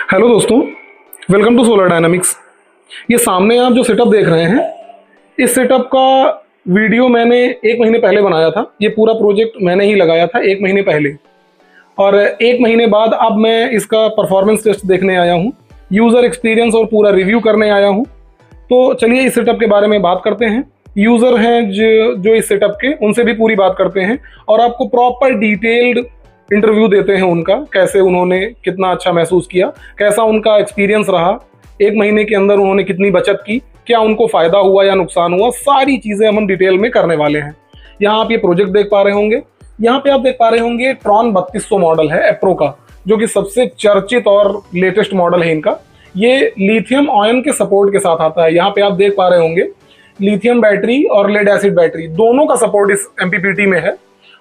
Hello दोस्तों, welcome to solar dynamics. ये सामने आप जो सेटअप देख रहे हैं, इस सेटअप का वीडियो मैंने 1 महीने पहले बनाया था। ये पूरा प्रोजेक्ट मैंने ही लगाया था 1 महीने पहले, और 1 महीने बाद अब मैं इसका परफॉर्मेंस टेस्ट देखने आया हूँ, यूज़र एक्सपीरियंस और पूरा रिव्यू करने आया हूँ। तो चलिए इस सेटअप के बारे में बात करते हैं। यूज़र हैं जो इस सेटअप के, उनसे भी पूरी बात करते हैं और आपको प्रॉपर डिटेल्ड इंटरव्यू देते हैं उनका, कैसे उन्होंने कितना अच्छा महसूस किया, कैसा उनका एक्सपीरियंस रहा, 1 महीने के अंदर उन्होंने कितनी बचत की, क्या उनको फ़ायदा हुआ या नुकसान हुआ, सारी चीज़ें हम डिटेल में करने वाले हैं। यहाँ आप ये प्रोजेक्ट देख पा रहे होंगे, यहाँ पे आप देख पा रहे होंगे ट्रॉन 3200 मॉडल है एप्रो का, जो कि सबसे चर्चित और लेटेस्ट मॉडल है इनका। ये लिथियम आयन के सपोर्ट के साथ आता है। यहाँ पे आप देख पा रहे होंगे लिथियम बैटरी और लेड एसिड बैटरी दोनों का सपोर्ट इस MPPT में है।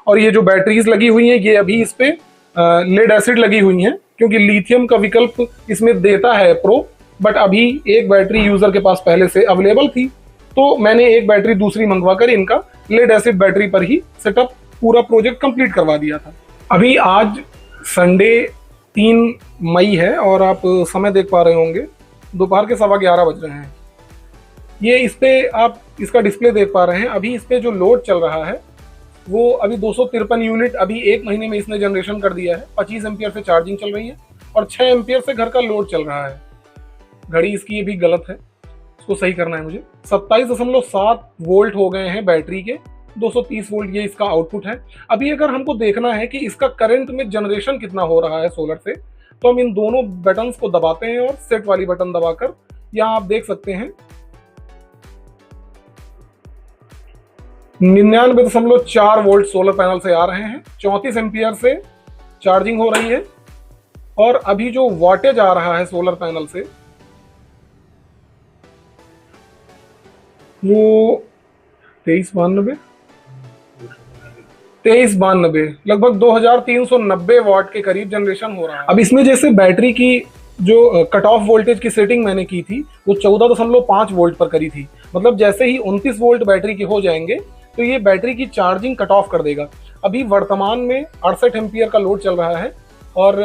और ये जो बैटरीज लगी हुई हैं, ये अभी इस पे लेड एसिड लगी हुई हैं, क्योंकि लिथियम का विकल्प इसमें देता है प्रो, बट अभी एक बैटरी यूजर के पास पहले से अवेलेबल थी, तो मैंने एक बैटरी दूसरी मंगवा कर इनका लेड एसिड बैटरी पर ही सेटअप पूरा प्रोजेक्ट कंप्लीट करवा दिया था। अभी आज संडे 3 मई है और आप समय देख पा रहे होंगे दोपहर के 11:15 बज रहे हैं। ये इस पे आप इसका डिस्प्ले देख पा रहे हैं। अभी इस पे जो लोड चल रहा है वो अभी 253 यूनिट अभी 1 महीने में इसने जनरेशन कर दिया है। 25 एम्पियर से चार्जिंग चल रही है और 6 एम्पियर से घर का लोड चल रहा है। घड़ी इसकी ये भी गलत है, इसको सही करना है मुझे। 27.7 वोल्ट हो गए हैं बैटरी के, 230 वोल्ट ये इसका आउटपुट है। अभी अगर हमको देखना है कि इसका करंट में जनरेशन कितना हो रहा है सोलर से, तो हम इन दोनों बटन्स को दबाते हैं और सेट वाली बटन दबाकर यहाँ आप देख सकते हैं 99.4 वोल्ट सोलर पैनल से आ रहे हैं। 34 एम्पियर से चार्जिंग हो रही है और अभी जो वॉटेज आ रहा है सोलर पैनल से वो 2392 लगभग 2390 वाट के करीब जनरेशन हो रहा है। अब इसमें जैसे बैटरी की जो कट ऑफ वोल्टेज की सेटिंग मैंने की थी वो 14.5 वोल्ट पर करी थी। मतलब जैसे ही 29 वोल्ट बैटरी के हो जाएंगे तो ये बैटरी की चार्जिंग कट ऑफ कर देगा। अभी वर्तमान में 68 एम्पियर का लोड चल रहा है और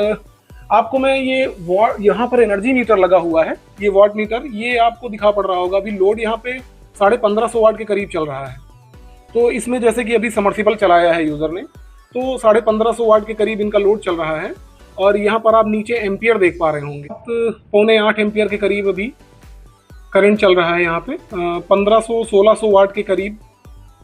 आपको मैं ये यहाँ पर एनर्जी मीटर लगा हुआ है, ये वाट मीटर, ये आपको दिखा पड़ रहा होगा। अभी लोड यहाँ पे 1550 वाट के करीब चल रहा है। तो इसमें जैसे कि अभी समर्सिबल चलाया है यूजर ने, तो 1550 वाट के करीब इनका लोड चल रहा है। और यहाँ पर आप नीचे एम्पियर देख पा रहे होंगे, 7.8 एम्पियर के करीब अभी करंट चल रहा है। यहाँ पे 1500-1600 वाट के करीब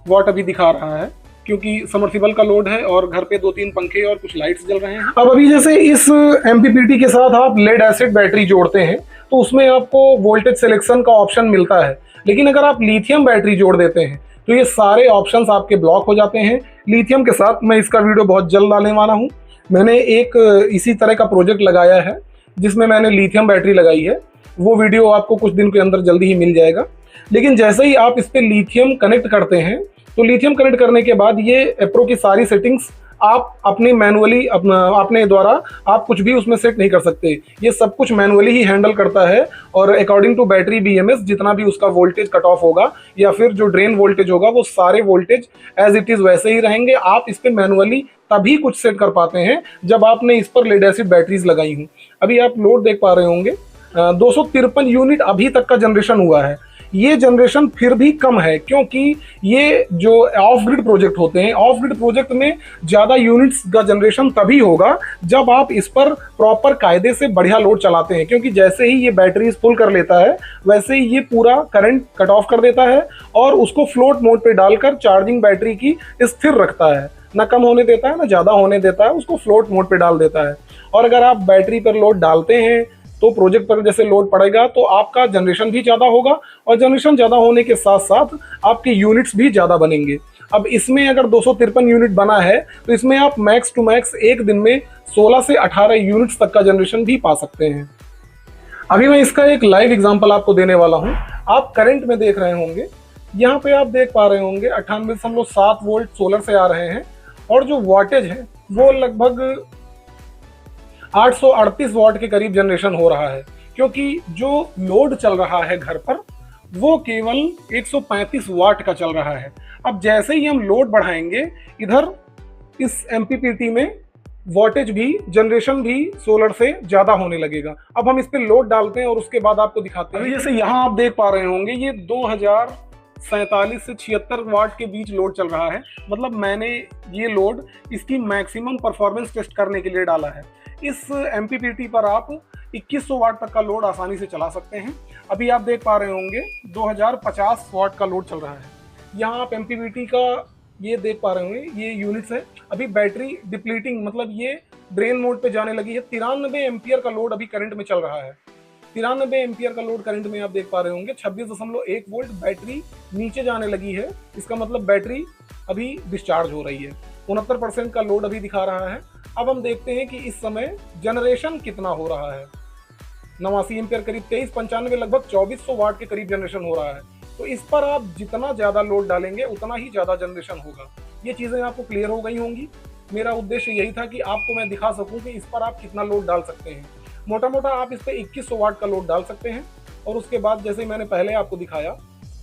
वाट अभी दिखा रहा है, क्योंकि समर्सिबल का लोड है और घर पे 2-3 पंखे और कुछ लाइट्स जल रहे हैं। अब अभी जैसे इस MPPT के साथ आप लेड एसिड बैटरी जोड़ते हैं तो उसमें आपको वोल्टेज सिलेक्शन का ऑप्शन मिलता है, लेकिन अगर आप लिथियम बैटरी जोड़ देते हैं तो ये सारे ऑप्शंस आपके ब्लॉक हो जाते हैं। लिथियम के साथ मैं इसका वीडियो बहुत जल्द डालने वाला हूँ। मैंने एक इसी तरह का प्रोजेक्ट लगाया है जिसमें मैंने लिथियम बैटरी लगाई है, वो वीडियो आपको कुछ दिन के अंदर जल्दी ही मिल जाएगा। लेकिन जैसे ही आप इस पे लिथियम कनेक्ट करते हैं तो लिथियम कनेक्ट करने के बाद ये एप्रो की सारी सेटिंग्स आप अपनी मैनुअली अपने द्वारा आप कुछ भी उसमें सेट नहीं कर सकते। ये सब कुछ मैनुअली ही हैंडल करता है और अकॉर्डिंग टू बैटरी BMS जितना भी उसका वोल्टेज कट ऑफ होगा या फिर जो ड्रेन वोल्टेज होगा वो सारे वोल्टेज एज इट इज वैसे ही रहेंगे। आप इस पे मैनुअली तभी कुछ सेट कर पाते हैं जब आपने इस पर लेड एसिड बैटरीज लगाई हूँ। अभी आप लोड देख पा रहे होंगे 253 यूनिट अभी तक का जनरेशन हुआ है। ये जनरेशन फिर भी कम है, क्योंकि ये जो ऑफ ग्रिड प्रोजेक्ट होते हैं, ऑफ ग्रिड प्रोजेक्ट में ज़्यादा यूनिट्स का जनरेशन तभी होगा जब आप इस पर प्रॉपर कायदे से बढ़िया लोड चलाते हैं। क्योंकि जैसे ही ये बैटरीज फुल कर लेता है वैसे ही ये पूरा करंट कट ऑफ कर देता है और उसको फ्लोट मोड पे डालकर चार्जिंग बैटरी की स्थिर रखता है, ना कम होने देता है ना ज़्यादा होने देता है, उसको फ्लोट मोड पे डाल देता है। और अगर आप बैटरी पर लोड डालते हैं तो प्रोजेक्ट पर जैसे लोड पड़ेगा तो आपका जनरेशन भी ज़्यादा होगा और जनरेशन ज़्यादा होने के साथ साथ आपके यूनिट्स भी ज़्यादा बनेंगे। अब इसमें अगर 253 यूनिट बना है तो इसमें आप मैक्स टू मैक्स एक दिन में 16 से 18 यूनिट्स तक का जनरेशन भी पा सकते हैं। अभी मैं इसका एक लाइव एग्जांपल आपको देने वाला हूँ। आप करंट में देख रहे होंगे, यहाँ पे आप देख पा रहे होंगे 98.7 वोल्ट सोलर से आ रहे हैं और जो वॉटेज है वो लगभग 838 वाट के करीब जनरेशन हो रहा है, क्योंकि जो लोड चल रहा है घर पर वो केवल 135 वाट का चल रहा है। अब जैसे ही हम लोड बढ़ाएंगे इधर इस MPPT में वोल्टेज भी, जनरेशन भी सोलर से ज्यादा होने लगेगा। अब हम इस पे लोड डालते हैं और उसके बाद आपको दिखाते हैं। जैसे यहाँ आप देख पा रहे होंगे ये 2047 से 76 वाट के बीच लोड चल रहा है। मतलब मैंने ये लोड इसकी मैक्सिमम परफॉर्मेंस टेस्ट करने के लिए डाला है। इस MPPT पर आप 2100 वाट तक का लोड आसानी से चला सकते हैं। अभी आप देख पा रहे होंगे 2050 वाट का लोड चल रहा है। यहाँ आप MPPT का ये देख पा रहे होंगे, ये यूनिट्स है। अभी बैटरी डिप्लीटिंग, मतलब ये ड्रेन मोड पे जाने लगी है। 93 एम्पियर का लोड अभी करंट में चल रहा है। 93 एम्पियर का लोड करंट में आप देख पा रहे होंगे। 26.1 वोल्ट बैटरी नीचे जाने लगी है। इसका मतलब बैटरी अभी डिस्चार्ज हो रही है। 69% का लोड अभी दिखा रहा है। अब हम देखते हैं कि इस समय जनरेशन कितना हो रहा है। 89 एम्पियर करीब 2395 लगभग 2400 वाट के करीब जनरेशन हो रहा है। तो इस पर आप जितना ज्यादा लोड डालेंगे उतना ही ज्यादा जनरेशन होगा। ये चीजें आपको क्लियर हो गई होंगी। मेरा उद्देश्य यही था कि आपको मैं दिखा सकूं कि इस पर आप कितना लोड डाल सकते हैं। मोटा मोटा आप इस पर 2100 वाट का लोड डाल सकते हैं। और उसके बाद जैसे मैंने पहले आपको दिखाया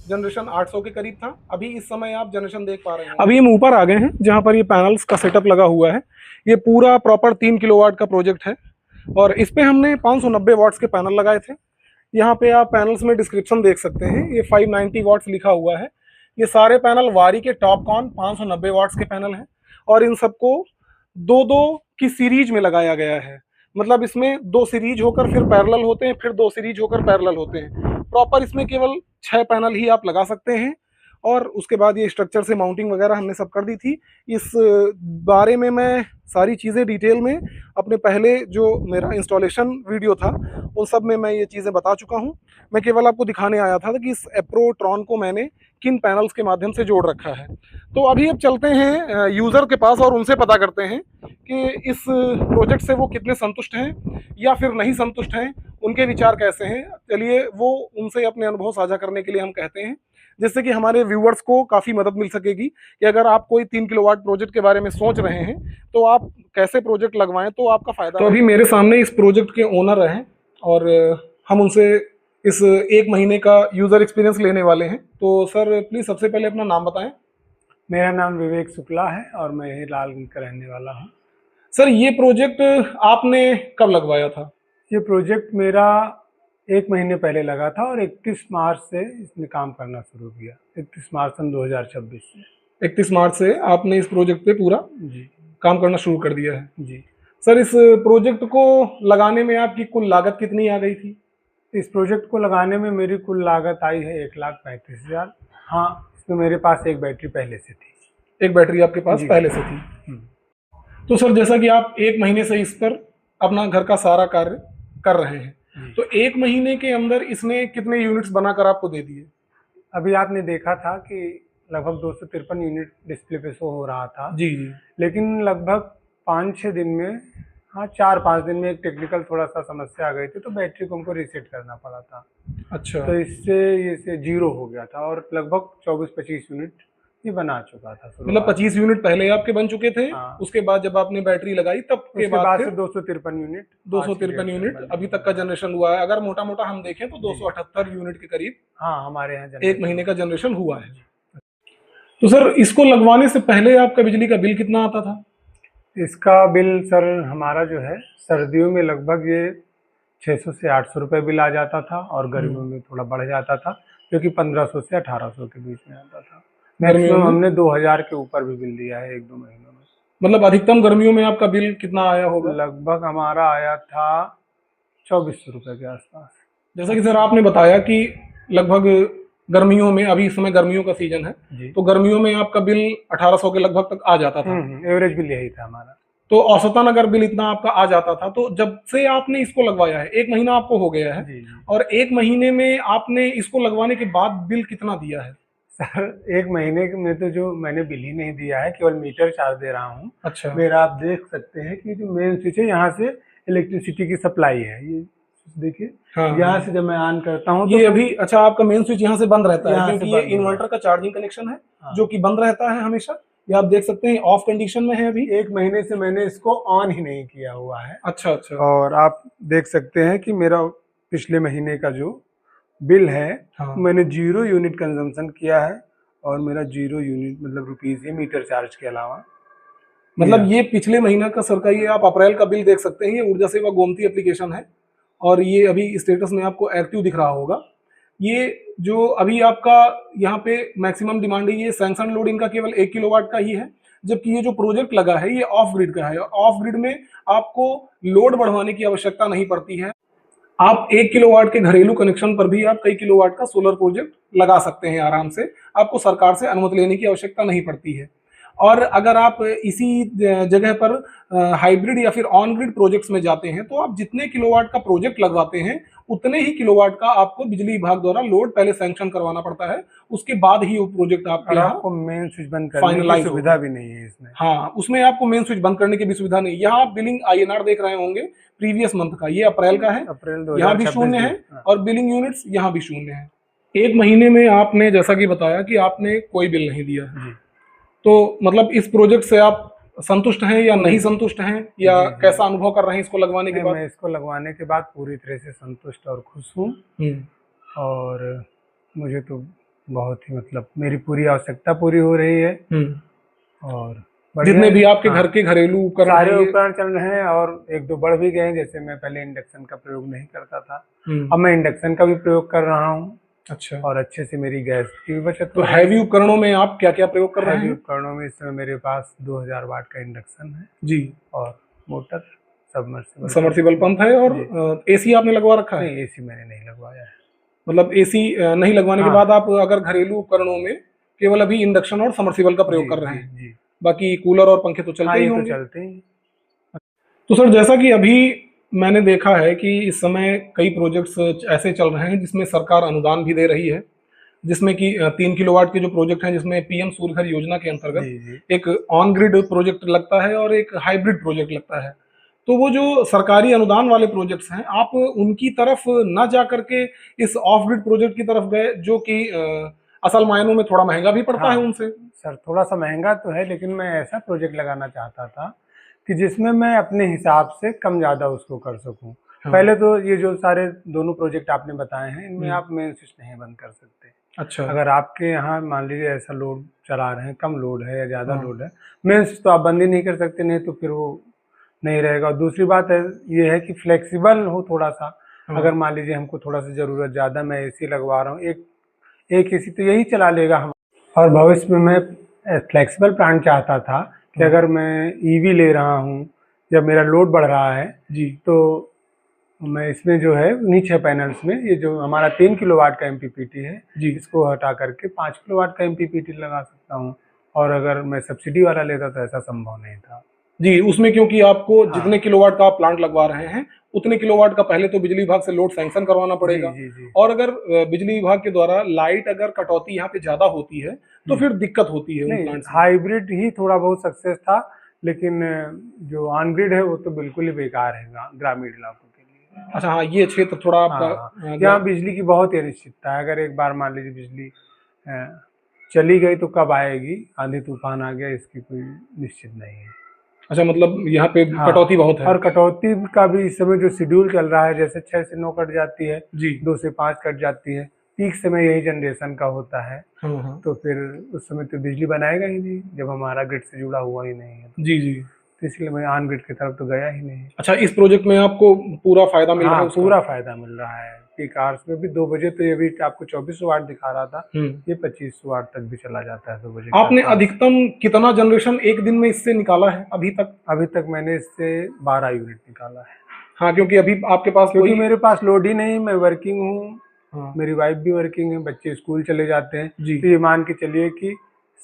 जनरेशन 800 के करीब था। अभी इस समय आप जनरेशन देख पा रहे हैं। अभी हम ऊपर आ गए हैं जहां पर ये पैनल्स का सेटअप लगा हुआ है। ये पूरा प्रॉपर 3 किलोवाट का प्रोजेक्ट है और इस पे हमने 590 वाट्स के पैनल लगाए थे। यहाँ पे आप पैनल्स में डिस्क्रिप्शन देख सकते हैं। ये 590 वाट्स लिखा हुआ है। ये सारे पैनल वारी के टॉपकॉन 590 वाट्स के पैनल हैं और इन सबको दो दो की सीरीज में लगाया गया है। मतलब इसमें 2 सीरीज होकर फिर पैरेलल होते हैं, फिर 2 सीरीज होकर पैरेलल होते हैं। प्रॉपर इसमें केवल 6 पैनल ही आप लगा सकते हैं। और उसके बाद ये स्ट्रक्चर से माउंटिंग वगैरह हमने सब कर दी थी। इस बारे में मैं सारी चीज़ें डिटेल में अपने पहले जो मेरा इंस्टॉलेशन वीडियो था उन सब में मैं ये चीज़ें बता चुका हूँ। मैं केवल आपको दिखाने आया था कि इस एप्रोट्रॉन को मैंने किन पैनल्स के माध्यम से जोड़ रखा है। तो अभी अब चलते हैं यूज़र के पास और उनसे पता करते हैं कि इस प्रोजेक्ट से वो कितने संतुष्ट हैं या फिर नहीं संतुष्ट हैं, उनके विचार कैसे हैं। चलिए वो उनसे अपने अनुभव साझा करने के लिए हम कहते हैं, जिससे कि हमारे व्यूअर्स को काफ़ी मदद मिल सकेगी कि अगर आप कोई 3 किलोवाट प्रोजेक्ट के बारे में सोच रहे हैं तो आप कैसे प्रोजेक्ट लगवाएं तो आपका फायदा। तो अभी मेरे सामने इस प्रोजेक्ट के ओनर हैं और हम उनसे इस 1 महीने का यूज़र एक्सपीरियंस लेने वाले हैं। तो सर प्लीज़ सबसे पहले अपना नाम बताएं। मेरा नाम विवेक शुक्ला है और मैं यही लालगंज का रहने वाला हूँ। सर ये प्रोजेक्ट आपने कब लगवाया था? ये प्रोजेक्ट मेरा 1 महीने पहले लगा था और 31 मार्च से इसने काम करना शुरू किया। 31 मार्च सन 2026 से 31 मार्च से आपने इस प्रोजेक्ट पे पूरा जी काम करना शुरू कर दिया है। जी। सर इस प्रोजेक्ट को लगाने में आपकी कुल लागत कितनी आ गई थी? इस प्रोजेक्ट को लगाने में मेरी कुल लागत आई है 1,35,000। हाँ, इसमें मेरे पास एक बैटरी पहले से थी। एक बैटरी आपके पास पहले से थी। तो सर जैसा कि आप 1 महीने से इस पर अपना घर का सारा कार्य कर रहे हैं, तो 1 महीने के अंदर इसने कितने यूनिट्स बनाकर आपको दे दिए? अभी आपने देखा था कि लगभग 253 यूनिट डिस्प्ले पे शो हो रहा था। जी जी। लेकिन लगभग 5-6 दिन में, हाँ 4-5 दिन में एक टेक्निकल थोड़ा सा समस्या आ गई थी तो बैटरी को हमको रीसेट करना पड़ा था। अच्छा। तो इससे ये 0 हो गया था और लगभग 24-25 यूनिट ये बना चुका था। मतलब 25 यूनिट पहले आपके बन चुके थे। हाँ। उसके बाद जब आपने बैटरी लगाई तब के बाद से 253 यूनिट 253 यूनिट अभी तक का जनरेशन हुआ है। अगर मोटा मोटा हम देखें तो 278 यूनिट के करीब हाँ हमारे यहाँ 1 महीने का जनरेशन हुआ है। तो सर इसको लगवाने से पहले आपका बिजली का बिल कितना आता था? इसका बिल सर हमारा जो है सर्दियों में लगभग ये 600 से 800 रुपये बिल आ जाता था और गर्मियों में थोड़ा बढ़ जाता था, जो कि 1500 से 1800 के बीच में आता था। मैक्सिमम हमने 2000 के ऊपर भी बिल दिया है 1-2 महीनों में। मतलब अधिकतम गर्मियों में आपका बिल कितना आया होगा? लगभग हमारा आया था 2400 रुपये के आसपास। जैसा कि सर आपने बताया कि लगभग गर्मियों में, अभी इस समय गर्मियों का सीजन है, तो गर्मियों में आपका बिल 1800 के लगभग तक आ जाता था। एवरेज बिल यही था हमारा। तो औसतन अगर बिल इतना आपका आ जाता था, तो जब से आपने इसको लगवाया है 1 महीना आपको हो गया है, और 1 महीने में आपने इसको लगवाने के बाद बिल कितना दिया है? सर 1 महीने में तो जो मैंने बिल ही नहीं दिया है, केवल मीटर चार्ज दे रहा हूँ। अच्छा। मेरा आप देख सकते हैं कि जो मेन स्विच है यहाँ से इलेक्ट्रिसिटी की सप्लाई है, ये देखिए। हाँ, यहाँ से जब मैं ऑन करता हूँ ये अभी, अच्छा आपका मेन स्विच यहाँ से बंद रहता है क्योंकि ये इन्वर्टर का चार्जिंग कनेक्शन है। हाँ। जो कि बंद रहता है हमेशा। ये आप देख सकते हैं ऑफ कंडीशन में है अभी। 1 महीने से मैंने इसको ऑन ही नहीं किया हुआ है। अच्छा अच्छा। और आप देख सकते हैं कि मेरा पिछले महीने का जो बिल है, हाँ, मैंने 0 यूनिट कंजम्पशन किया है और मेरा 0 यूनिट मतलब रुपीज़ ही मीटर चार्ज के अलावा। मतलब ये पिछले महीना का सर का, ये आप अप्रैल का बिल देख सकते हैं, ये ऊर्जा सेवा गोमती एप्लीकेशन है और ये अभी स्टेटस में आपको एक्टिव दिख रहा होगा। ये जो अभी आपका यहाँ पे मैक्सिमम डिमांड है, ये सैंक्शन लोड इनका केवल 1 किलोवाट का ही है, जबकि ये जो प्रोजेक्ट लगा है ये ऑफ ग्रिड का है। ऑफ ग्रिड में आपको लोड बढ़वाने की आवश्यकता नहीं पड़ती है। आप 1 किलोवाट के घरेलू कनेक्शन पर भी आप कई किलोवाट का सोलर प्रोजेक्ट लगा सकते हैं आराम से, आपको सरकार से अनुमति लेने की आवश्यकता नहीं पड़ती है। और अगर आप इसी जगह पर हाइब्रिड या फिर ऑन ग्रिड प्रोजेक्ट्स में जाते हैं तो आप जितने किलोवाट का प्रोजेक्ट लगवाते हैं उतने ही किलोवाट का आपको बिजली विभाग द्वारा लोड पहले सैंक्शन करवाना पड़ता है, उसके बाद ही वो प्रोजेक्ट आपके यहाँ आपको मेन स्विच बंद करने की सुविधा भी नहीं है इसमें। हाँ, उसमें आपको मेन स्विच बंद करने की भी सुविधा नहीं। यहाँ आप बिलिंग INR देख रहे होंगे प्रीवियस मंथ का, ये अप्रैल का है, अप्रैल यहाँ भी शून्य है और बिलिंग यूनिट्स यहाँ भी शून्य है। एक महीने में आपने जैसा कि बताया कि आपने कोई बिल नहीं दिया है, तो मतलब इस प्रोजेक्ट से आप संतुष्ट हैं या नहीं संतुष्ट हैं, या कैसा अनुभव कर रहे हैं इसको लगवाने के बाद? मैं इसको लगवाने के बाद पूरी तरह से संतुष्ट और खुश हूँ और मुझे तो बहुत ही मतलब मेरी पूरी आवश्यकता पूरी हो रही है और जितने भी आपके घर के घरेलू उपकरण सारे उपकरण चल रहे हैं और एक दो बढ़ भी गए। जैसे मैं पहले इंडक्शन का प्रयोग नहीं करता था, अब मैं इंडक्शन का भी प्रयोग कर रहा हूँ। अच्छा। और अच्छे से मेरी गैस की भी बचत। तो हैवी उपकरणों में आप क्या क्या प्रयोग कर रहे हैं? हैवी उपकरणों में इस समय मेरे पास 2000 वाट का इंडक्शन है जी, और मोटर, समर्सिबल पंप है और एसी आपने लगवा रखा है? नहीं, एसी मैंने नहीं लगवाया है। मतलब एसी नहीं लगवाने के बाद आप अगर घरेलू उपकरणों में केवल अभी इंडक्शन और समर्सिबल का प्रयोग कर रहे हैं, बाकी कूलर और पंखे तो चलते ही होंगे। चलते ही। तो सर जैसा कि अभी मैंने देखा है कि इस समय कई प्रोजेक्ट्स ऐसे चल रहे हैं जिसमें सरकार अनुदान भी दे रही है, जिसमें कि 3 किलोवाट के जो प्रोजेक्ट हैं जिसमें PM सूर्य घर योजना के अंतर्गत एक ऑन ग्रिड प्रोजेक्ट लगता है और एक हाइब्रिड प्रोजेक्ट लगता है। तो वो जो सरकारी अनुदान वाले प्रोजेक्ट्स हैं, आप उनकी तरफ न जा करके इस ऑफ ग्रिड प्रोजेक्ट की तरफ गए, जो कि असल मायनों में थोड़ा महंगा भी पड़ता है उनसे। सर थोड़ा सा महंगा तो है, लेकिन मैं ऐसा प्रोजेक्ट लगाना चाहता था कि जिसमें मैं अपने हिसाब से कम ज़्यादा उसको कर सकूं। पहले तो ये जो सारे दोनों प्रोजेक्ट आपने बताए हैं, इनमें आप मेन स्विच नहीं बंद कर सकते। अच्छा। अगर आपके यहाँ मान लीजिए ऐसा लोड चला रहे हैं, कम लोड है या ज़्यादा लोड है, मेन स्विच तो आप बंद ही नहीं कर सकते, नहीं तो फिर वो नहीं रहेगा। और दूसरी बात है ये है कि फ्लेक्सिबल हो थोड़ा सा। अगर मान लीजिए हमको थोड़ा सा ज़रूरत ज़्यादा, मैं एसी लगवा रहा हूँ, एक एसी तो यही चला लेगा हम। और भविष्य में मैं फ्लेक्सिबल प्लांट चाहता था कि अगर मैं EV ले रहा हूँ, जब मेरा लोड बढ़ रहा है जी, तो मैं इसमें जो है नीचे पैनल्स में ये जो हमारा 3 किलोवाट का MPPT है जी, इसको हटा करके 5 किलोवाट का MPPT लगा सकता हूँ। और अगर मैं सब्सिडी वाला लेता तो ऐसा संभव नहीं था जी उसमें, क्योंकि आपको जितने किलोवाट का आप प्लांट लगवा रहे हैं उतने किलोवाट का पहले तो बिजली विभाग से लोड सैंक्शन करवाना पड़ेगा। जी। और अगर बिजली विभाग के द्वारा लाइट अगर कटौती यहाँ पे ज्यादा होती है तो फिर दिक्कत होती है। नहीं, हाइब्रिड ही थोड़ा बहुत सक्सेस था, लेकिन जो ऑन ग्रिड है वो तो बिल्कुल ही बेकार है ग्रामीण इलाकों के लिए। अच्छा, हाँ, ये क्षेत्र थोड़ा आपका यहाँ बिजली की बहुत ही अनिश्चितता है। अगर एक बार मान लीजिए बिजली चली गई तो कब आएगी, आंधी तूफान आ गया, इसकी कोई निश्चित नहीं है। अच्छा, मतलब यहाँ पे कटौती बहुत है। और कटौती का भी इस समय जो शेड्यूल चल रहा है, जैसे 6 से 9 कट जाती है जी, 2 से 5 कट जाती है, पीक समय यही जनरेशन का होता है। तो फिर उस समय तो बिजली बनाएगा ही नहीं जब हमारा ग्रिड से जुड़ा हुआ ही नहीं है। जी जी, तो इसलिए मैं ऑन ग्रिड की तरफ तो गया ही नहीं। अच्छा, इस प्रोजेक्ट में आपको पूरा फायदा मिल रहा है? पूरा फायदा मिल रहा है। पीक आवर्स में भी 2 बजे तो ये भी आपको 2400 वाट दिखा रहा था, ये 2500 वाट तक भी चला जाता है 2 बजे। आपने अधिकतम कितना जनरेशन एक दिन में इससे निकाला है अभी तक? अभी तक मैंने इससे 12 यूनिट निकाला है। हाँ, क्योंकि अभी आपके पास मेरे पास लोड ही नहीं, मैं वर्किंग हूँ, मेरी वाइफ भी वर्किंग है, बच्चे स्कूल चले जाते हैं जी। तो ये मान के चलिए कि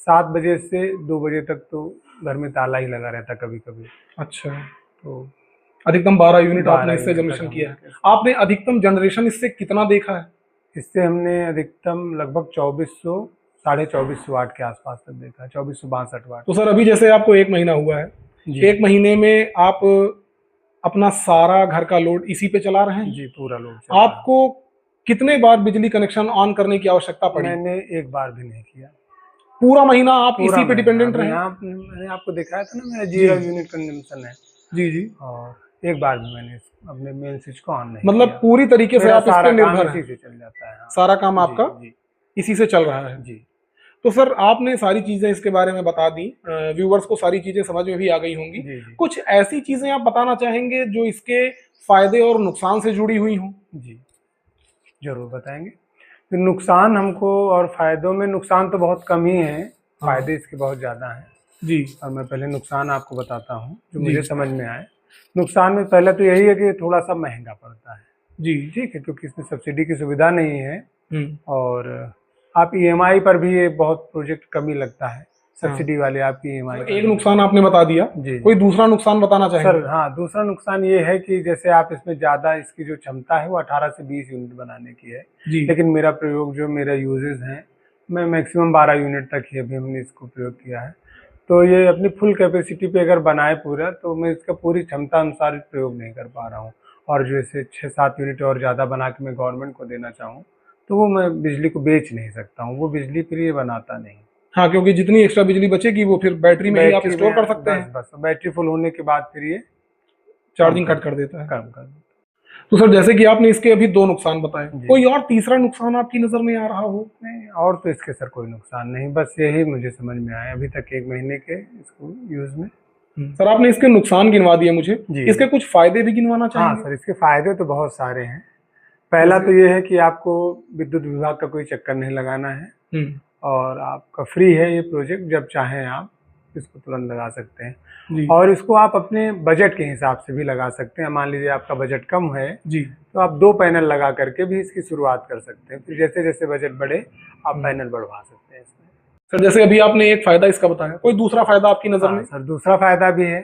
7 बजे से 2 बजे तक तो घर में ताला ही लगा रहता कभी कभी। अच्छा, तो अधिकतम 12 यूनिट आपने इससे जनरेशन किया है। आपने अधिकतम जनरेशन इससे कितना देखा है? इससे हमने अधिकतम लगभग 2400 2450 वाट के आसपास तक देखा है, 2462 वाट। तो सर अभी जैसे आपको 1 महीना हुआ है, 1 महीने में आप अपना सारा घर का लोड इसी पे चला रहे हैं? जी, पूरा लोड। आपको कितने बार बिजली कनेक्शन ऑन करने की आवश्यकता पड़ी? मैंने एक बार भी नहीं किया। पूरा महीना आप इसी पे डिपेंडेंट रहे? मैंने आपको दिखाया था ना, मेरा 0 यूनिट कंजम्पशन है। जी जी, और एक बार भी मैंने अपने मेन स्विच को ऑन नहीं, मतलब पूरी तरीके से आप इस पे निर्भर हैं? इसी से चल जाता है। सारा काम आपका इसी से चल रहा है जी। तो सर आपने सारी चीजें इसके बारे में बता दी, व्यूवर्स को सारी चीजें समझ में भी आ गई होंगी। जी जी कुछ ऐसी चीजें आप बताना चाहेंगे जो इसके फायदे और नुकसान से जुड़ी हुई हों? जी, जरूर बताएंगे। तो नुकसान हमको, और फायदों में नुकसान तो बहुत कम ही है, हाँ। फायदे इसके बहुत ज़्यादा हैं। जी और मैं पहले नुकसान आपको बताता हूँ जो जी मुझे समझ में आए। नुकसान में पहले तो यही है कि थोड़ा सा महंगा पड़ता है, जी। ठीक है, क्योंकि इसमें सब्सिडी की सुविधा नहीं है। हम्म। और आप ईएमआई पर भी ये बहुत प्रोजेक्ट कम ही लगता है, हाँ। सब्सिडी वाले आपकी ईएमआई सर पर एक नहीं नुकसान लगता। आपने बता दिया, जी कोई जी दूसरा नुकसान बताना चाहेंगे? सर, हाँ, दूसरा नुकसान ये है कि जैसे आप इसमें ज़्यादा, इसकी जो क्षमता है वो 18 से 20 यूनिट बनाने की है, जी लेकिन मेरा प्रयोग, जो मेरा यूजेस हैं, मैं मैक्सिमम 12 यूनिट तक ही अभी हमने इसको प्रयोग किया है। तो ये अपनी फुल कैपेसिटी पे अगर बनाए पूरा, तो मैं इसका पूरी क्षमता अनुसार प्रयोग नहीं कर पा रहा हूँ। और जैसे 6-7 यूनिट और ज़्यादा बना के मैं गवर्नमेंट को देना चाहूँ, तो वो मैं बिजली को बेच नहीं सकता हूँ, वो बिजली फिर ये बनाता नहीं। हाँ, क्योंकि जितनी एक्स्ट्रा बिजली बचेगी वो फिर बैटरी में ही आप बैटरी स्टोर कर में सकते बस हैं, बस बैटरी फुल होने के बाद फिर ये चार्जिंग कट कर देता है। कम कर देता तो सर जैसे कि आपने इसके अभी दो नुकसान बताए, जी। कोई और तीसरा नुकसान आपकी नजर में आ रहा हो? नहीं, और तो इसके सर कोई नुकसान नहीं, बस यही मुझे समझ में आया अभी तक 1 महीने के इसको यूज में। सर आपने इसके नुकसान गिनवा दिए मुझे, जी। इसके कुछ फायदे भी गिनवाना हाँ चाहेंगे? सर, इसके फायदे तो बहुत सारे हैं। पहला तो ये है कि आपको विद्युत विभाग का कोई चक्कर नहीं लगाना है, हम्म। और आपका फ्री है ये प्रोजेक्ट, जब चाहें आप इसको तुरंत लगा सकते हैं। जी और इसको आप अपने बजट के हिसाब से भी लगा सकते हैं। मान लीजिए आपका बजट कम है, जी। तो आप 2 पैनल लगा करके भी इसकी शुरुआत कर सकते हैं, फिर जैसे जैसे बजट बढ़े आप पैनल बढ़वा सकते हैं इसमें। सर जैसे अभी आपने एक फायदा इसका बताया, कोई दूसरा फायदा आपकी नजर हाँ में? सर, दूसरा फायदा भी है।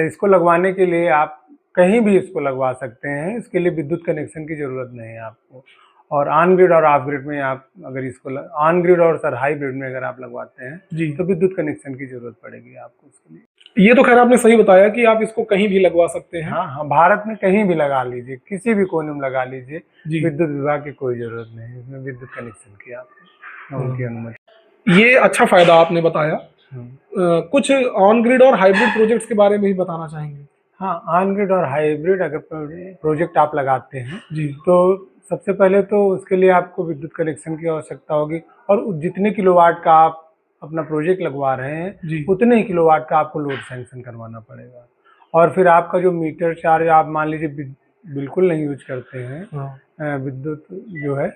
इसको लगवाने के लिए आप कहीं भी इसको लगवा सकते हैं, इसके लिए विद्युत कनेक्शन की जरूरत नहीं है आपको। और ऑन ग्रिड और ऑफ ग्रिड में आप अगर इसको ऑन ग्रिड और सर हाई ग्रिड में अगर आप लगवाते हैं, जी। तो विद्युत कनेक्शन की जरूरत पड़ेगी आपको उसके लिए। ये तो खैर आपने सही बताया कि आप इसको कहीं भी लगवा सकते हैं। हाँ हाँ, भारत में कहीं भी लगा लीजिए, किसी भी कोने में लगा लीजिए, जी। विद्युत विभाग की कोई जरूरत नहीं है इसमें विद्युत कनेक्शन की, आपको उनकी अनुमति। ये अच्छा फायदा आपने बताया। कुछ ऑन ग्रिड और हाइब्रिड प्रोजेक्ट्स के बारे में भी बताना चाहेंगे? हाँ, ऑन ग्रिड और हाइब्रिड अगर प्रोजेक्ट आप लगाते हैं, जी। तो सबसे पहले तो उसके लिए आपको विद्युत कनेक्शन की आवश्यकता होगी, और जितने किलोवाट का आप अपना प्रोजेक्ट लगवा रहे हैं, उतने ही किलोवाट का आपको लोड सैंक्शन करवाना पड़ेगा। और फिर आपका जो मीटर चार्ज, आप मान लीजिए बिल्कुल नहीं यूज करते हैं विद्युत जो है,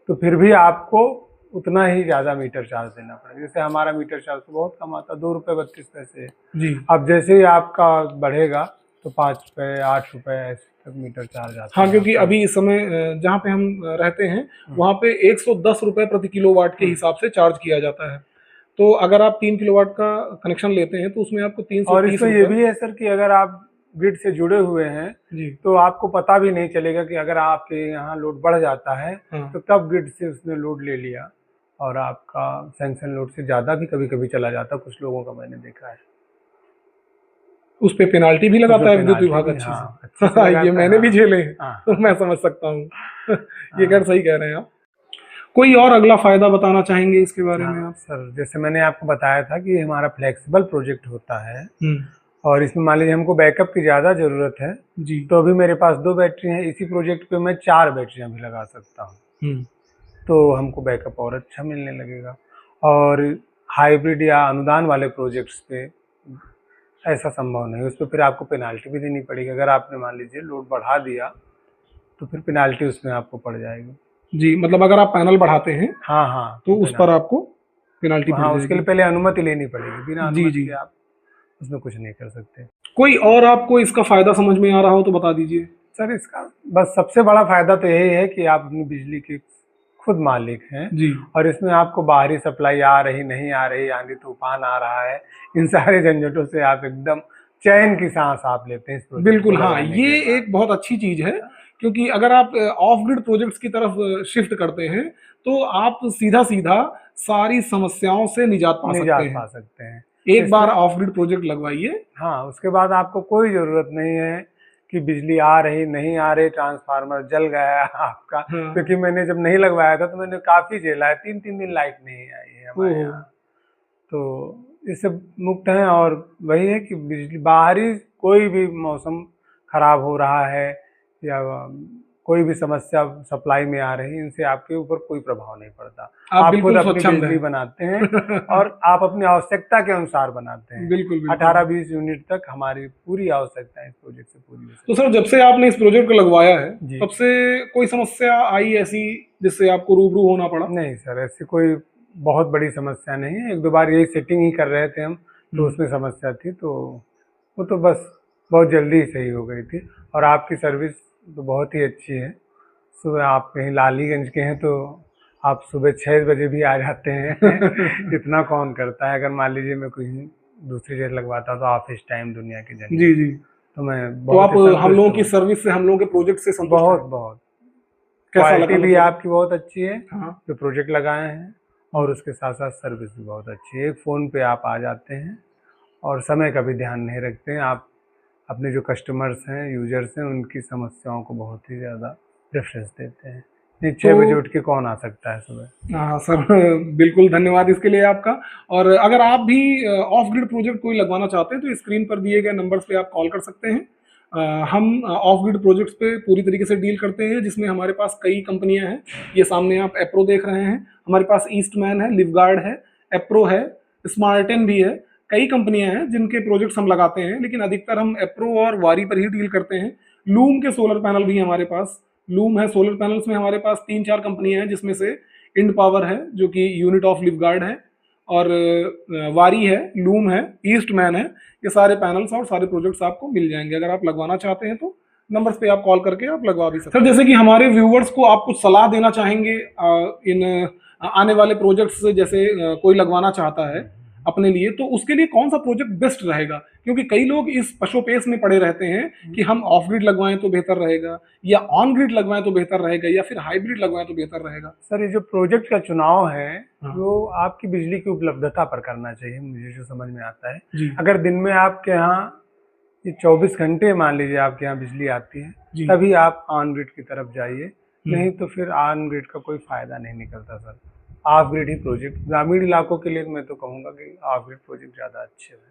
तो फिर भी आपको उतना ही ज़्यादा मीटर चार्ज देना पड़ेगा। जैसे हमारा मीटर चार्ज तो बहुत कम आता है, 2 रुपये 32 पैसे। जी। अब जैसे ही आपका बढ़ेगा तो 5 रुपये 8 रुपये ऐसे तक मीटर चार्ज आता है। हाँ, क्योंकि अभी इस समय जहाँ पे हम रहते हैं वहाँ पे 110 रुपये प्रति किलोवाट के हिसाब से चार्ज किया जाता है। तो अगर आप 3 किलोवाट का कनेक्शन लेते हैं तो उसमें आपको 330 और इसमें ये भी है सर कि अगर आप ग्रिड से जुड़े हुए हैं, जी। तो आपको पता भी नहीं चलेगा कि अगर आपके यहाँ लोड बढ़ जाता है, तो कब ग्रिड से उसने लोड ले लिया, और आपका सैंक्शन लोड से ज़्यादा भी कभी कभी चला जाता है, कुछ लोगों का मैंने देखा है। उस पे पेनाल्टी भी लगाता है विद्युत विभाग अच्छी से। ये मैंने भी झेले हैं, तो मैं समझ सकता हूँ। ये खैर सही कह रहे हैं आप। कोई और अगला फायदा बताना चाहेंगे इसके बारे में आप? सर जैसे मैंने आपको बताया था कि हमारा फ्लेक्सिबल प्रोजेक्ट होता है, और इसमें मान लीजिए हमको बैकअप की ज़्यादा ज़रूरत है जी, तो अभी मेरे पास 2 बैटरी हैं, इसी प्रोजेक्ट पे मैं 4 बैटरियाँ भी लगा सकता हूँ, तो हमको बैकअप और अच्छा मिलने लगेगा। और हाइब्रिड या अनुदान वाले प्रोजेक्ट्स पे ऐसा संभव नहीं, उस पर फिर आपको पेनाल्टी भी देनी पड़ेगी। अगर आपने मान लीजिए लोड बढ़ा दिया, तो फिर पेनाल्टी उसमें आपको पड़ जाएगी। जी, मतलब अगर आप पैनल बढ़ाते हैं हाँ हाँ, तो उस पर आपको पेनाल्टी पड़ जाएगी। उसके लिए पहले अनुमति लेनी पड़ेगी, बिना अनुमति के आप उसमें कुछ नहीं कर सकते। कोई और आपको इसका फायदा समझ में आ रहा हो तो बता दीजिए। सर इसका बस सबसे बड़ा फायदा तो यही है कि आप अपनी बिजली के खुद मालिक हैं जी, और इसमें आपको बाहरी सप्लाई आ रही नहीं आ रही, आंधी तूफान आ रहा है, इन सारे झंझटों से आप एकदम चैन की सांस आप लेते हैं। बिल्कुल, हाँ, ये एक बहुत अच्छी चीज है, क्योंकि अगर आप ऑफ ग्रिड प्रोजेक्ट्स की तरफ शिफ्ट करते हैं तो आप सीधा सीधा सारी समस्याओं से निजात पा सकते हैं। एक बार ऑफ ग्रिड प्रोजेक्ट लगवाइए, हाँ, उसके बाद आपको कोई जरूरत नहीं है कि बिजली आ रही नहीं आ रही, ट्रांसफार्मर जल गया आपका। क्योंकि मैंने जब नहीं लगवाया था तो मैंने काफी झेला है, 3-3 दिन लाइट नहीं आई है हमारे यहाँ, तो इससे मुक्त हैं। और वही है कि बिजली बाहरी कोई भी मौसम खराब हो रहा है या कोई भी समस्या सप्लाई में आ रही है, इनसे आपके ऊपर कोई प्रभाव नहीं पड़ता। आप आप बिल्कुल खुद अपनी स्वच्छंद बिजली हैं। बनाते हैं और आप अपनी आवश्यकता के अनुसार बनाते हैं। बिल्कुल बिल्कुल। 18-20 यूनिट तक हमारी पूरी आवश्यकता इस प्रोजेक्ट से पूरी हो तो सकती सर जब से आपने इस प्रोजेक्ट को लगवाया है है। जी तब से कोई समस्या आई ऐसी जिससे आपको रूबरू होना पड़ा? नहीं सर, ऐसी कोई बहुत बड़ी समस्या नहीं है। 1-2 बार यही सेटिंग ही कर रहे थे हम, तो उसमें समस्या थी, तो वो तो बस बहुत जल्दी ही सही हो गई थी। और आपकी सर्विस तो बहुत ही अच्छी है। सुबह आप कहीं लालीगंज के हैं तो आप सुबह 6 बजे भी आ जाते हैं। इतना कौन करता है। अगर मान लीजिए मैं कहीं दूसरी जगह लगवाता तो ऑफिस टाइम दुनिया की जगह, जी जी। तो मैं तो आप बहुत ही हम लोगों संतुष्ट की हूँ। सर्विस से, हम लोगों के प्रोजेक्ट से संतुष्ट बहुत हैं? बहुत कैसा क्वालिटी लगा भी मतलब? आपकी बहुत अच्छी है हाँ। जो प्रोजेक्ट लगाए हैं, और उसके साथ साथ सर्विस भी बहुत अच्छी है। एक फ़ोन पे आप आ जाते हैं और समय का भी ध्यान नहीं रखते हैं। आप अपने जो कस्टमर्स हैं, यूजर्स हैं, उनकी समस्याओं को बहुत ही ज़्यादा प्रेफरेंस देते हैं। नहीं, 6 बजे तो उठ के कौन आ सकता है सुबह। हाँ सर, बिल्कुल धन्यवाद इसके लिए आपका। और अगर आप भी ऑफ ग्रिड प्रोजेक्ट कोई लगवाना चाहते हैं तो स्क्रीन पर दिए गए नंबर्स पे आप कॉल कर सकते हैं। हम ऑफ ग्रिड प्रोजेक्ट्स पे पूरी तरीके से डील करते हैं, जिसमें हमारे पास कई कंपनियां हैं। ये सामने आप एप्रो देख रहे हैं, हमारे पास ईस्टमैन है, लिवगार्ड है, एप्रो है, स्मार्टन भी है। कई कंपनियां हैं जिनके प्रोजेक्ट्स हम लगाते हैं, लेकिन अधिकतर हम एप्रो और वारी पर ही डील करते हैं। लूम के सोलर पैनल भी हैं हमारे पास। लूम है, सोलर पैनल्स में हमारे पास 3-4 कंपनियां हैं, जिसमें से इंड पावर है जो कि यूनिट ऑफ लिवगार्ड है, और वारी है, लूम है, ईस्टमैन है। ये सारे पैनल्स और सारे प्रोजेक्ट्स आपको मिल जाएंगे। अगर आप लगवाना चाहते हैं तो नंबर्स पे आप कॉल करके आप लगवा भी सकते हैं। सर जैसे कि हमारे व्यूवर्स को आप कुछ सलाह देना चाहेंगे इन आने वाले प्रोजेक्ट्स से, जैसे कोई लगवाना चाहता है अपने लिए, तो उसके लिए कौन सा प्रोजेक्ट बेस्ट रहेगा? क्योंकि कई लोग इस पशोपेश में पड़े रहते हैं कि हम ऑफ ग्रिड लगवाएं तो बेहतर रहेगा, या ऑन ग्रिड लगवाएं तो बेहतर रहेगा, या फिर हाइब्रिड लगवाएं तो बेहतर रहेगा। सर, ये जो प्रोजेक्ट का चुनाव है, हाँ। वो आपकी बिजली की उपलब्धता पर करना चाहिए, मुझे जो समझ में आता है। जी अगर दिन में आपके यहाँ ये 24 घंटे मान लीजिए आपके यहाँ बिजली आती है, जी। तभी आप ऑन ग्रिड की तरफ जाइए, नहीं तो फिर ऑन ग्रिड का कोई फायदा नहीं निकलता sir. Of grid he project ग्रामीण इलाकों के लिए मैं तो कहूँगा कि ऑफ ग्रिड प्रोजेक्ट ज़्यादा अच्छे हैं।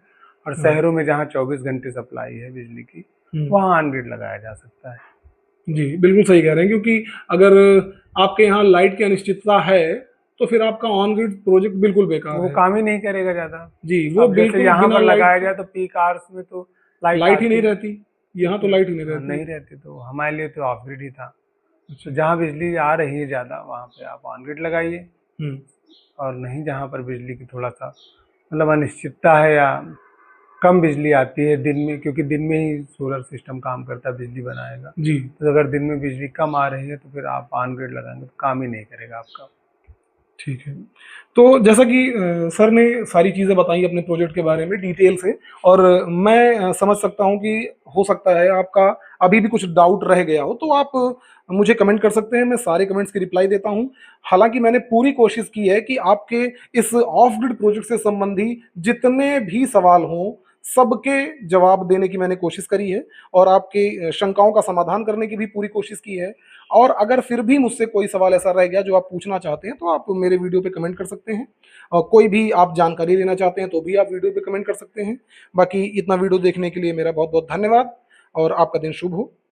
और शहरों में जहाँ 24 घंटे सप्लाई है बिजली की, वहाँ ऑन ग्रिड लगाया जा सकता है। जी बिल्कुल सही कह रहे हैं, क्योंकि अगर आपके यहाँ लाइट की अनिश्चितता है तो फिर आपका ऑन ग्रिड प्रोजेक्ट बिल्कुल बेकार वो है। काम ही नहीं करेगा ज़्यादा। जी, वो अब जैसे बिल्कुल यहाँ बिना पर लाइट लगाया के जाए तो पीक आवर्स में तो लाइट लाइट ही आती नहीं है। रहती। यहाँ तो लाइट ही नहीं हाँ, रहती। नहीं रहती, तो हमारे लिए तो ऑफ ग्रिड ही था। तो जहाँ बिजली आ रही है ज़्यादा वहाँ पे आप ऑन ग्रिड लगाइए, और नहीं जहाँ पर बिजली की थोड़ा सा मतलब अनिश्चितता है या कम बिजली आती है दिन में, क्योंकि दिन में ही सोलर सिस्टम काम करता है, बिजली बनाएगा। जी तो अगर दिन में बिजली कम आ रही है तो फिर आप ऑन ग्रिड लगाएंगे तो काम ही नहीं करेगा आपका। ठीक है। तो जैसा कि सर ने सारी चीज़ें बताई अपने प्रोजेक्ट के बारे में डिटेल से, और मैं समझ सकता हूँ कि हो सकता है आपका अभी भी कुछ डाउट रह गया हो, तो आप मुझे कमेंट कर सकते हैं। मैं सारे कमेंट्स की रिप्लाई देता हूँ। हालांकि मैंने पूरी कोशिश की है कि आपके इस ऑफ ग्रिड प्रोजेक्ट से संबंधी जितने भी सवाल हों सबके जवाब देने की मैंने कोशिश करी है, और आपकी शंकाओं का समाधान करने की भी पूरी कोशिश की है। और अगर फिर भी मुझसे कोई सवाल ऐसा रह गया जो आप पूछना चाहते हैं तो आप मेरे वीडियो पे कमेंट कर सकते हैं, और कोई भी आप जानकारी लेना चाहते हैं तो भी आप वीडियो पे कमेंट कर सकते हैं। बाकी इतना वीडियो देखने के लिए मेरा बहुत बहुत धन्यवाद, और आपका दिन शुभ हो।